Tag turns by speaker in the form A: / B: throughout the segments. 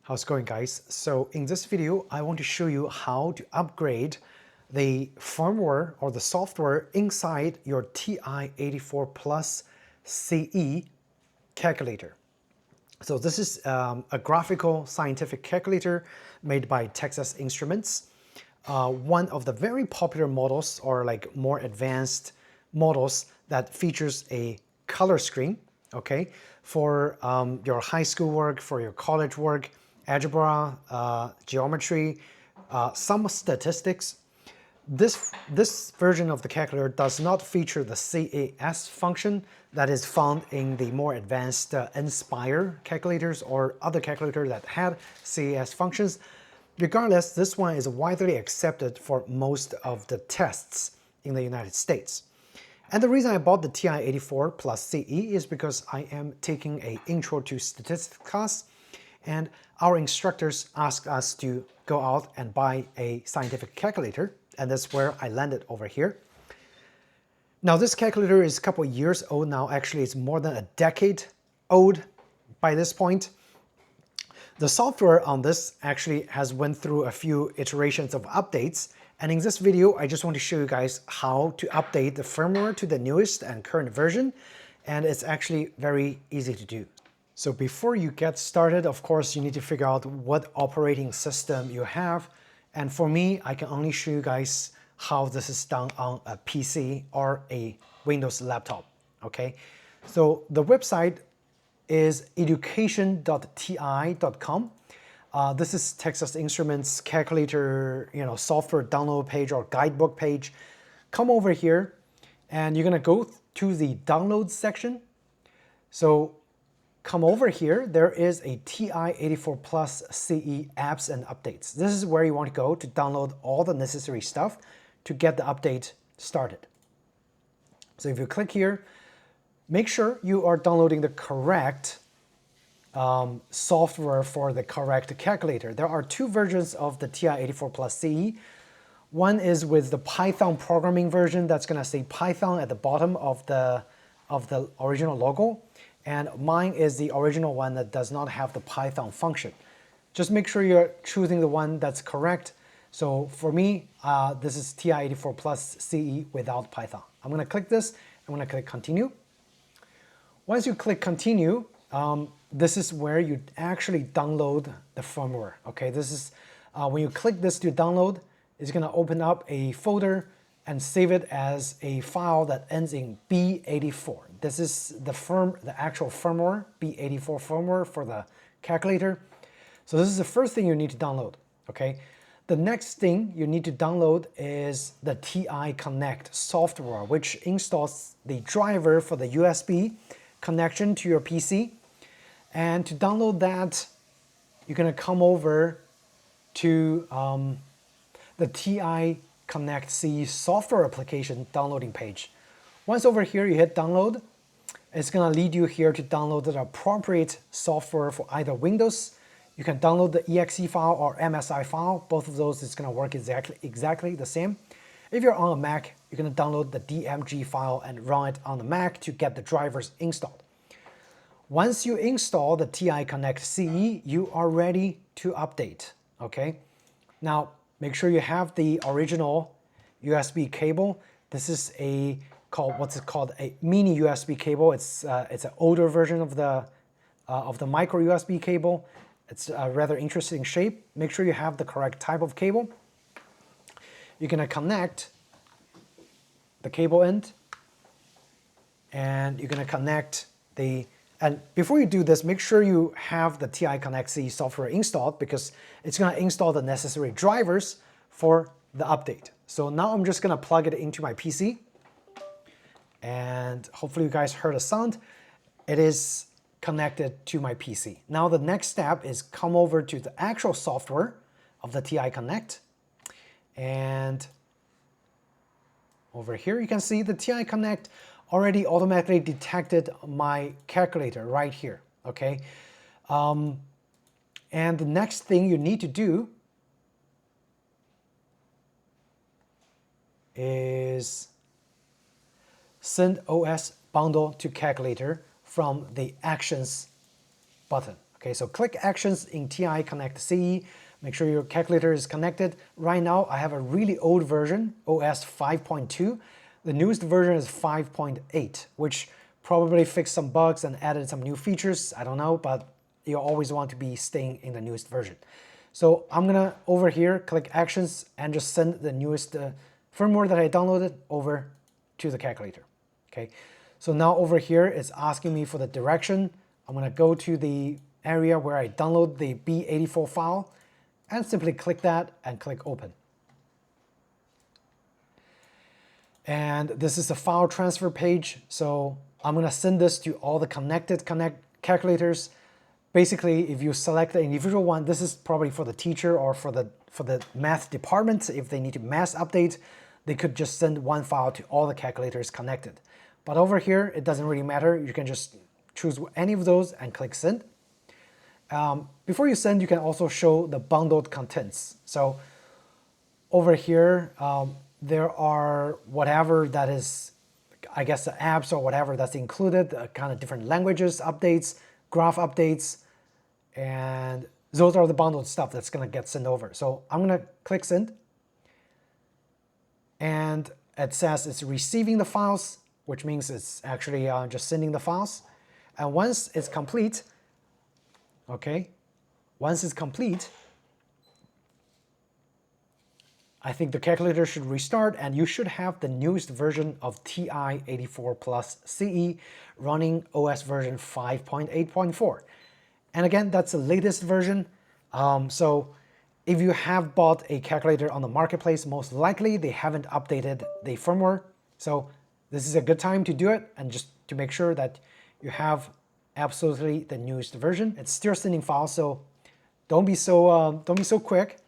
A: How's it going, guys? So in this video, I want to show you how to upgrade the firmware or the software inside your TI-84 Plus CE calculator. So this is a graphical scientific calculator made by Texas Instruments. One of the very popular models, or like more advanced models, that features a color screen, okay, for your high school work, for your college work, algebra, geometry, some statistics. This version of the calculator does not feature the CAS function that is found in the more advanced Inspire calculators or other calculators that had CAS functions. Regardless, this one is widely accepted for most of the tests in the United States. And the reason I bought the TI-84 Plus CE is because I am taking an Intro to Statistics class, and our instructors asked us to go out and buy a scientific calculator, and that's where I landed over here. Now this calculator is a couple of years old now. Actually, it's more than a decade old by this point. The software on this actually has went through a few iterations of updates, and in this video I just want to show you guys how to update the firmware to the newest and current version, and it's actually very easy to do. So before you get started, of course, you need to figure out what operating system you have. And for me, I can only show you guys how this is done on a PC or a Windows laptop, okay? So the website is education.ti.com. This is Texas Instruments calculator, software download page or guidebook page. Come over here and you're gonna go to the download section. So come over here, there is a TI-84 Plus CE apps and updates. This is where you want to go to download all the necessary stuff to get the update started. So if you click here, make sure you are downloading the correct software for the correct calculator. There are two versions of the TI-84 Plus CE. One is with the Python programming version that's going to say Python at the bottom of the original logo. And mine is the original one that does not have the Python function. Just make sure you're choosing the one that's correct. So for me, this is TI-84 Plus CE without Python. I'm going to click this. I'm going to click Continue. Once you click Continue, this is where you actually download the firmware. Okay, this is when you click this to download, it's going to open up a folder and save it as a file that ends in B84. This is the actual firmware, B84 firmware for the calculator. So this is the first thing you need to download, okay? The next thing you need to download is the TI Connect software, which installs the driver for the USB connection to your PC. And to download that, you're gonna come over to the TI Connect CE software application downloading page. Once over here, you hit download. It's gonna lead you here to download the appropriate software for either Windows. You can download the exe file or MSI file. Both of those is gonna work exactly the same. If you're on a Mac, you're gonna download the DMG file and run it on the Mac to get the drivers installed. Once you install the TI Connect CE, you are ready to update, okay? Now, make sure you have the original USB cable. This is what's called a mini USB cable. It's an older version of the micro USB cable. It's a rather interesting shape. Make sure you have the correct type of cable. You're gonna connect the cable end, and you're gonna connect and before you do this, make sure you have the TI Connect CE software installed, because it's going to install the necessary drivers for the update. So now I'm just going to plug it into my PC, and hopefully you guys heard a sound. It is connected to my PC. Now the next step is come over to the actual software of the TI Connect, and over here you can see the TI Connect already automatically detected my calculator right here, okay? And the next thing you need to do is send OS bundle to calculator from the Actions button, Okay, so click Actions in TI Connect CE. Make sure your calculator is connected. Right now, I have a really old version, OS 5.2. The newest version is 5.8, which probably fixed some bugs and added some new features. I don't know, but you always want to be staying in the newest version. So I'm gonna, over here, click Actions and just send the newest firmware that I downloaded over to the calculator. Okay, so now over here, it's asking me for the direction. I'm gonna go to the area where I download the B84 file and simply click that and click Open. And this is the file transfer page. So I'm gonna send this to all the connected calculators. Basically, if you select an individual one, this is probably for the teacher or for the math department. If they need to mass update, they could just send one file to all the calculators connected. But over here, it doesn't really matter. You can just choose any of those and click Send. Before you send, you can also show the bundled contents. So over here, there are whatever that is, I guess the apps or whatever that's included, kind of different languages updates, graph updates, and those are the bundled stuff that's gonna get sent over. So I'm gonna click Send, and it says it's receiving the files, which means it's actually just sending the files. And once it's complete, okay, once it's complete, I think the calculator should restart and you should have the newest version of TI-84 Plus CE running OS version 5.8.4. And again, that's the latest version. So if you have bought a calculator on the marketplace, most likely they haven't updated the firmware. So this is a good time to do it and just to make sure that you have absolutely the newest version. It's still sending files, so don't be so quick.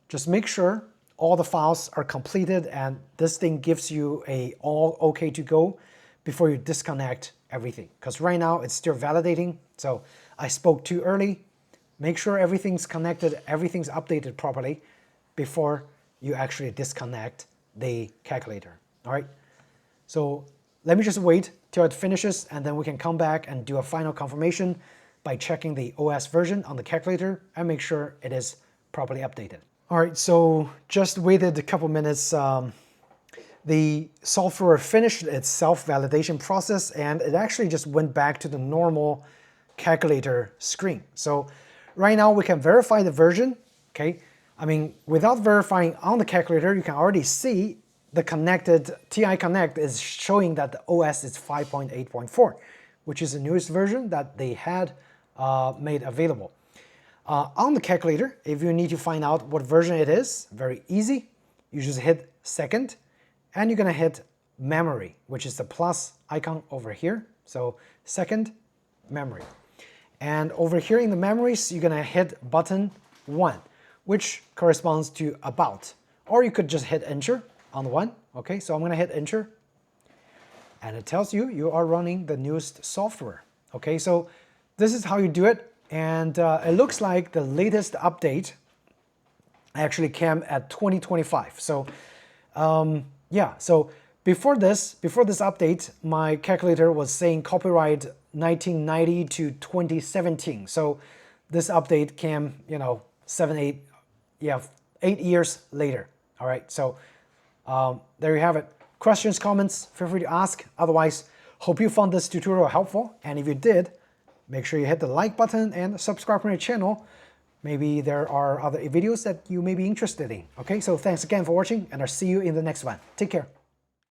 A: Just make sure all the files are completed and this thing gives you a all okay to go before you disconnect everything. Because right now it's still validating. So I spoke too early. Make sure everything's connected, everything's updated properly before you actually disconnect the calculator. All right. So let me just wait till it finishes and then we can come back and do a final confirmation by checking the OS version on the calculator and make sure it is properly updated. All right, so just waited a couple minutes. The software finished its self-validation process and it actually just went back to the normal calculator screen. So right now we can verify the version, okay? I mean, without verifying on the calculator, you can already see the connected TI Connect is showing that the OS is 5.8.4, which is the newest version that they had made available. On the calculator, if you need to find out what version it is, very easy. You just hit second, and you're gonna hit memory, which is the plus icon over here. So second, memory. And over here in the memories, you're gonna hit button 1, which corresponds to about. Or you could just hit enter on the 1. Okay, so I'm gonna hit enter. And it tells you you are running the newest software. Okay, so this is how you do it. And it looks like the latest update actually came at 2025. So yeah, so before this update, my calculator was saying copyright 1990 to 2017. So this update came, 8 years later. All right, so there you have it. Questions, comments, feel free to ask. Otherwise, hope you found this tutorial helpful. And if you did, make sure you hit the like button and subscribe to my channel. Maybe there are other videos that you may be interested in. Okay, so thanks again for watching and I'll see you in the next one. Take care.